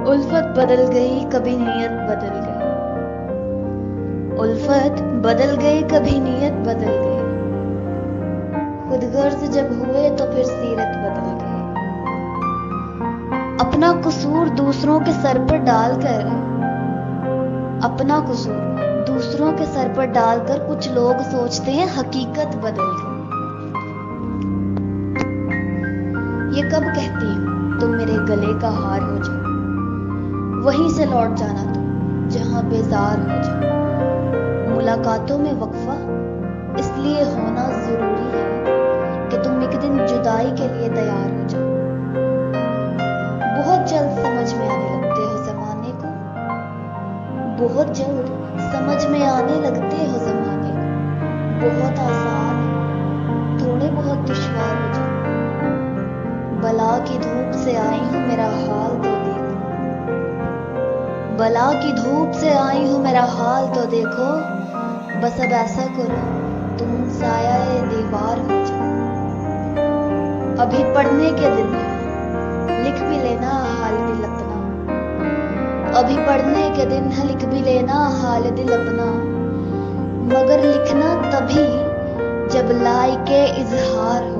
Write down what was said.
उल्फत बदल गई कभी नीयत बदल गई, उल्फत बदल गई कभी नीयत बदल गई, खुदगर्ज जब हुए तो फिर सीरत बदल गई। अपना कसूर दूसरों के सर पर डालकर, अपना कसूर दूसरों के सर पर डालकर कुछ लोग सोचते हैं हकीकत बदल गई। ये कब कहती हूँ तुम मेरे गले का हार हो जाओ, वहीं से लौट जाना तुम जहां बेजार हो जाओ। मुलाकातों में वक्फा इसलिए होना जरूरी है कि तुम एक दिन जुदाई के लिए तैयार हो जाओ। बहुत जल्द समझ में आने लगते हो जमाने को, बहुत जल्द समझ में आने लगते हो जमाने को। बहुत आसान, थोड़े बहुत दुश्वार हो जाओ। बला की धूप से आई हूँ मेरा हाल तो देखो, बला की धूप से आई हूँ मेरा हाल तो देखो। बस अब ऐसा करो तुम साया दीवार हो जाओ। अभी पढ़ने के दिन है, लिख भी लेना हाल दिल अपना। अभी पढ़ने के दिन है, लिख भी लेना हाल दिल अपना। मगर लिखना तभी जब लाइके इजहार हो